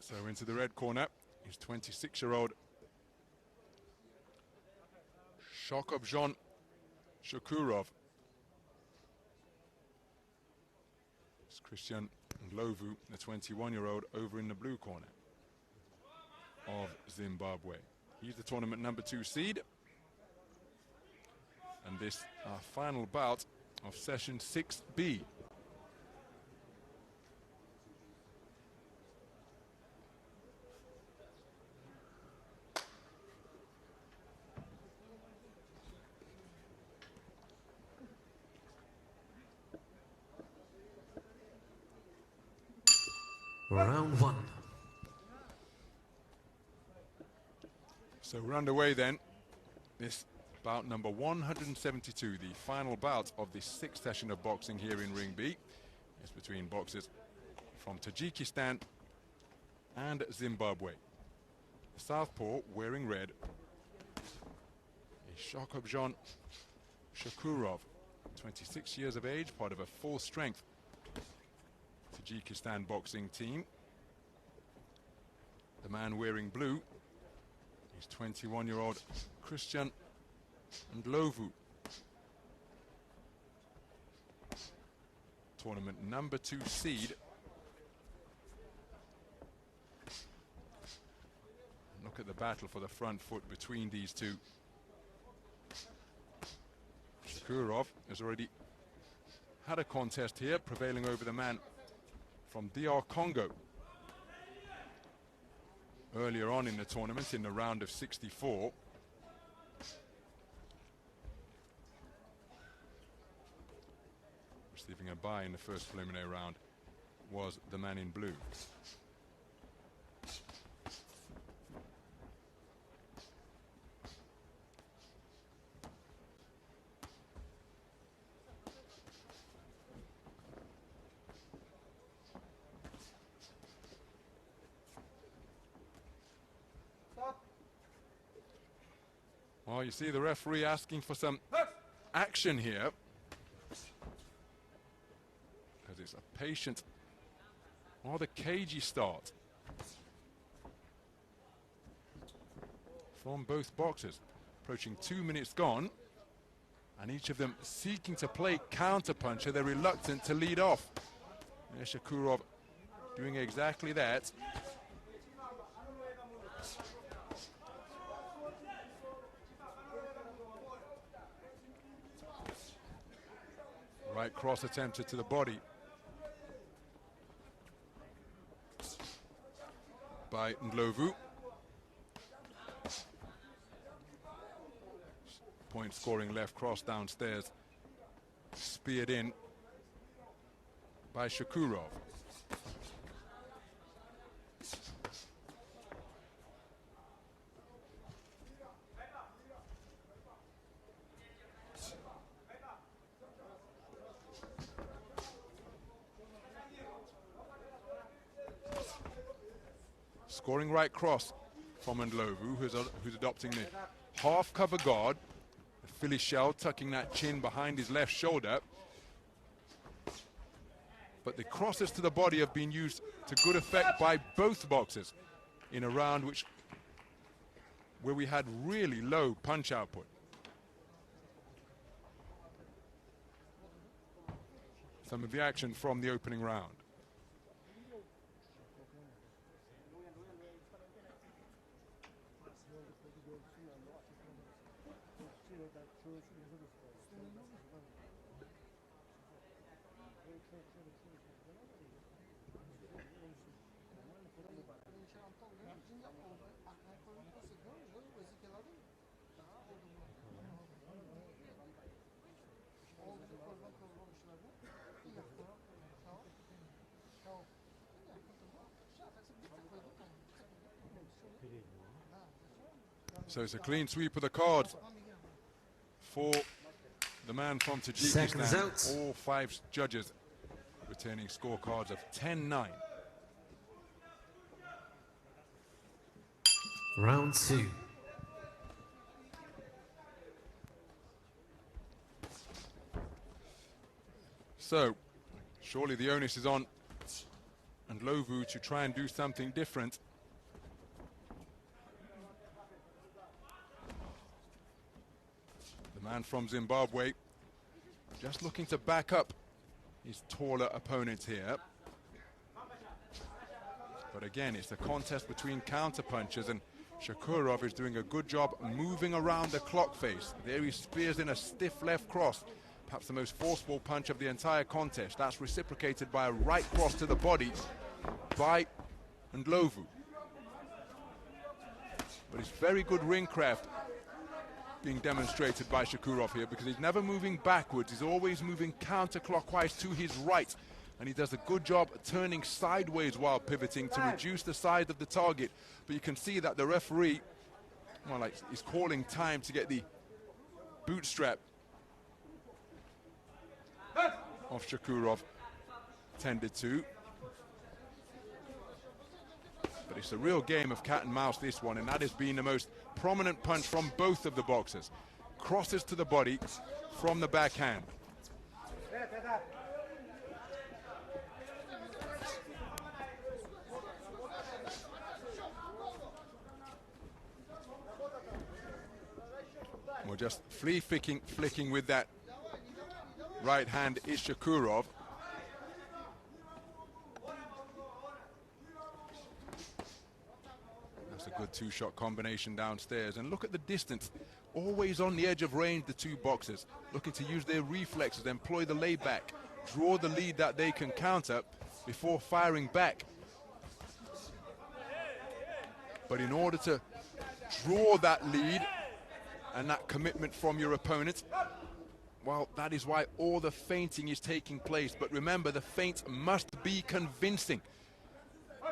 So into the red corner is 26-year-old Shokhobzhon SHUKUROV. It's NDHLOVU, the 21-year-old, over in the blue corner of Zimbabwe. He's the tournament number 2 seed. And this our final bout of session 6B. Round 1. So we're underway then. This bout number 172, the final bout of the 6th session of boxing here in Ring B. It's between boxers from Tajikistan and Zimbabwe. The southpaw, wearing red, is Shokhobzhon SHUKUROV, 26 years of age, part of a full-strength Tajikistan boxing team. The man wearing blue is 21-year-old NDHLOVU, tournament number 2 seed. Look at the battle for the front foot between these two. SHUKUROV has already had a contest here, prevailing over the man from DR Congo earlier on in the tournament in the round of 64. Receiving a bye in the first preliminary round was the man in blue. Well, you see the referee asking for some action here, because it's a patient, rather cagey start from both boxers. Approaching 2 minutes gone, and each of them seeking to play counter-puncher. They're reluctant to lead off. There's SHUKUROV doing exactly that. Right cross attempted to the body by NDHLOVU. Point scoring left cross downstairs, speared in by SHUKUROV. Scoring right cross from NDHLOVU, who's adopting the half cover guard. The Philly shell, tucking that chin behind his left shoulder. But the crosses to the body have been used to good effect by both boxers in a round where we had really low punch output. Some of the action from the opening round. So it's a clean sweep of the cards for the man from Tajikistan. All 5 judges returning scorecards of 10-9. Round 2. So surely the onus is on NDHLOVU to try and do something different. The man from Zimbabwe just looking to back up his taller opponents here. But again, it's a contest between counter-punchers, and SHUKUROV is doing a good job moving around the clock face. There he spears in a stiff left cross, perhaps the most forceful punch of the entire contest. That's reciprocated by a right cross to the body by NDHLOVU. But it's very good ring craft being demonstrated by SHUKUROV here, because he's never moving backwards, he's always moving counterclockwise to his right. And he does a good job turning sideways while pivoting to reduce the size of the target. But you can see that the referee, well, like, is calling time to get the bootstrap of SHUKUROV tended to. But it's a real game of cat and mouse, this one, and that has been the most prominent punch from both of the boxers. Crosses to the body from the backhand. We're just flea flicking with that right hand is SHUKUROV. That's a good two-shot combination downstairs. And look at the distance. Always on the edge of range, the two boxers. Looking to use their reflexes, employ the layback, draw the lead that they can counter before firing back. But in order to draw that lead and that commitment from your opponent, well, that is why all the feinting is taking place. But remember, the feint must be convincing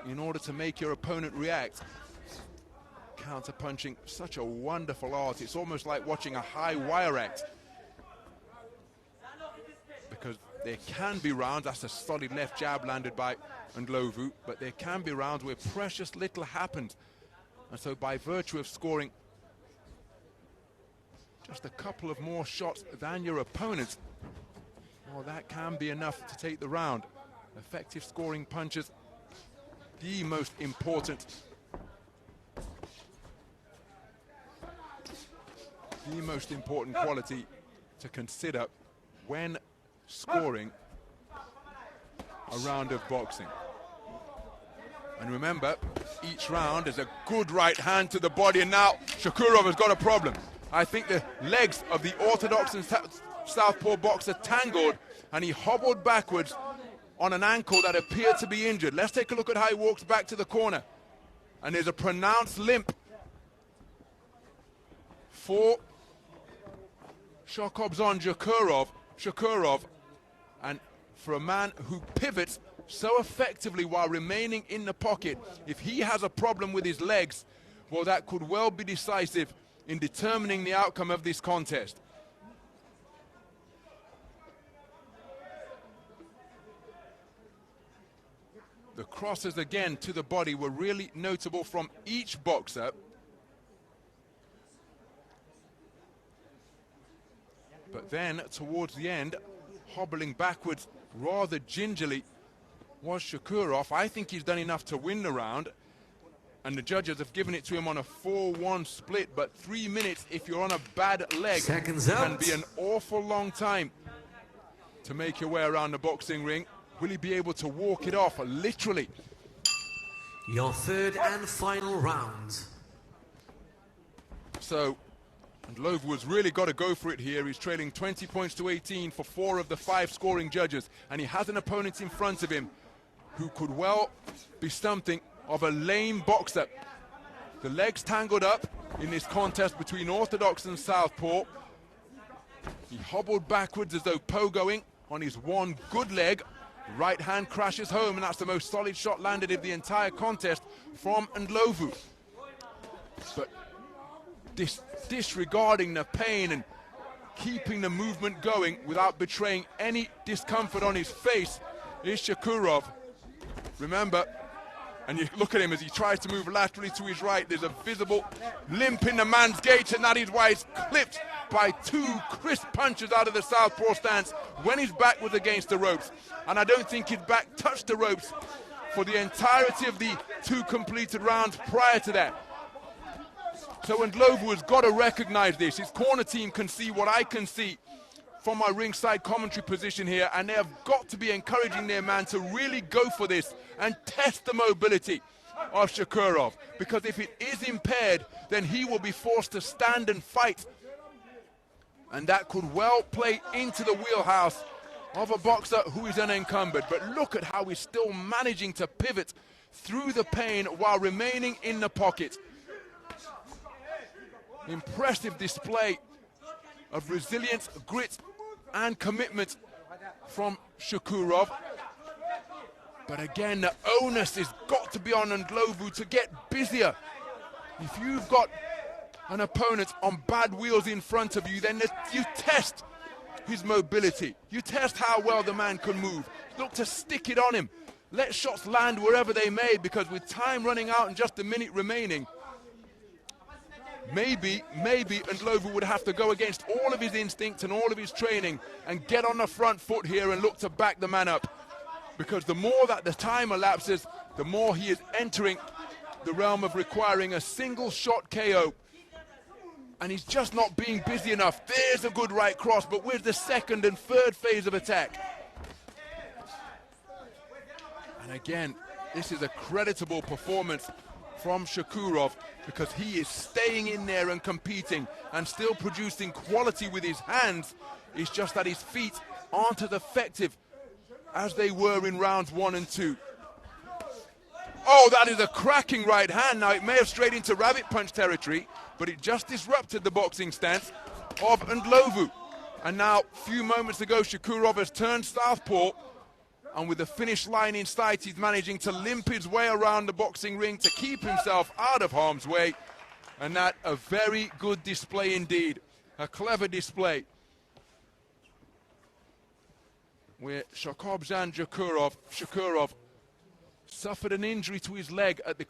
in order to make your opponent react. Counter-punching, such a wonderful art. It's almost like watching a high wire act. Because there can be rounds, that's a solid left jab landed by NDHLOVU, but there can be rounds where precious little happened. And so by virtue of scoring just a couple of more shots than your opponent, well, that can be enough to take the round. Effective scoring punches, the most important quality to consider when scoring a round of boxing. And remember, each round is a good right hand to the body, and now SHUKUROV has got a problem. I think the legs of the orthodox and southpaw boxer tangled, and he hobbled backwards on an ankle that appeared to be injured. Let's take a look at how he walks back to the corner. And there's a pronounced limp for Shokhobzhon SHUKUROV, and for a man who pivots so effectively while remaining in the pocket, if he has a problem with his legs, well, that could well be decisive in determining the outcome of this contest. The crosses again to the body were really notable from each boxer. But then, towards the end, hobbling backwards rather gingerly was SHUKUROV. I think he's done enough to win the round, and the judges have given it to him on a 4-1 split, but 3 minutes, if you're on a bad leg, can be an awful long time to make your way around the boxing ring. Will he be able to walk it off, literally? Your third and final round. So, NDHLOVU has really got to go for it here. He's trailing 20 points to 18 for 4 of the 5 scoring judges, and he has an opponent in front of him who could well be something of a lame boxer. The legs tangled up in this contest between orthodox and southpaw. He hobbled backwards as though pogoing on his one good leg. Right hand crashes home, and that's the most solid shot landed in the entire contest from NDHLOVU. But disregarding the pain and keeping the movement going without betraying any discomfort on his face is SHUKUROV. Remember, and you look at him as he tries to move laterally to his right, there's a visible limp in the man's gait, and that is why he's clipped by 2 crisp punches out of the southpaw stance when his back was against the ropes. And I don't think his back touched the ropes for the entirety of the 2 completed rounds prior to that. So NDHLOVU has got to recognize this. His corner team can see what I can see from my ringside commentary position here, and they have got to be encouraging their man to really go for this and test the mobility of SHUKUROV, because if it is impaired, then he will be forced to stand and fight, and that could well play into the wheelhouse of a boxer who is unencumbered. But look at how he's still managing to pivot through the pain while remaining in the pocket. Impressive display of resilience, grit and commitment from SHUKUROV. But again, the onus has got to be on NDHLOVU to get busier. If you've got an opponent on bad wheels in front of you, then you test his mobility. You test how well the man can move. Look to stick it on him. Let shots land wherever they may, because with time running out and just a minute remaining, maybe NDHLOVU would have to go against all of his instinct and all of his training and get on the front foot here and look to back the man up. Because the more that the time elapses, the more he is entering the realm of requiring a single shot KO. And he's just not being busy enough. There's a good right cross, but where's the second and third phase of attack? And again, this is a creditable performance from SHUKUROV, because he is staying in there and competing and still producing quality with his hands. It's just that his feet aren't as effective as they were in rounds 1 and 2. Oh, that is a cracking right hand. Now, it may have strayed into rabbit punch territory, but it just disrupted the boxing stance of NDHLOVU. And now, a few moments ago, SHUKUROV has turned southpaw, and with the finish line in sight, he's managing to limp his way around the boxing ring to keep himself out of harm's way. And that, a very good display indeed. A clever display, where Shokhobzhon SHUKUROV suffered an injury to his leg at the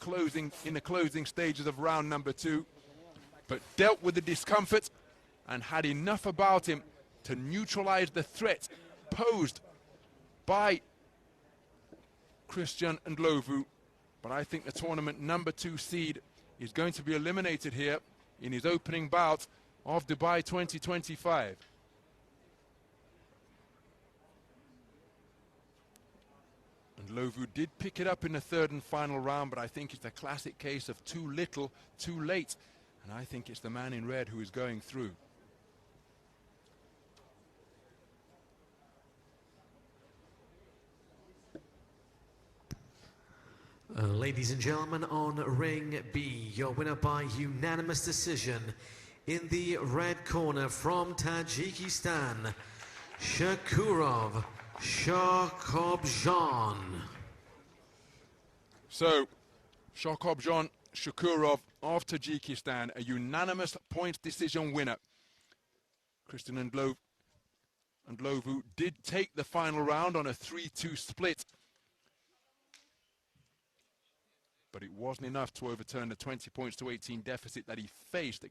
in the closing stages of round number 2, but dealt with the discomfort and had enough about him to neutralize the threat posed by Christian NDHLOVU. But I think the tournament number 2 seed is going to be eliminated here in his opening bout of Dubai 2025. NDHLOVU did pick it up in the 3rd and final round, but I think it's a classic case of too little, too late. And I think it's the man in red who is going through. Ladies and gentlemen, on ring B, your winner by unanimous decision in the red corner from Tajikistan, SHUKUROV Shokhobzhon. So, Shokhobzhon SHUKUROV of Tajikistan, a unanimous points decision winner. Christian NDHLOVU did take the final round on a 3-2 split, but it wasn't enough to overturn the 20 points to 18 deficit that he faced,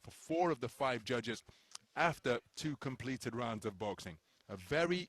for 4 of the 5 judges after 2 completed rounds of boxing. A very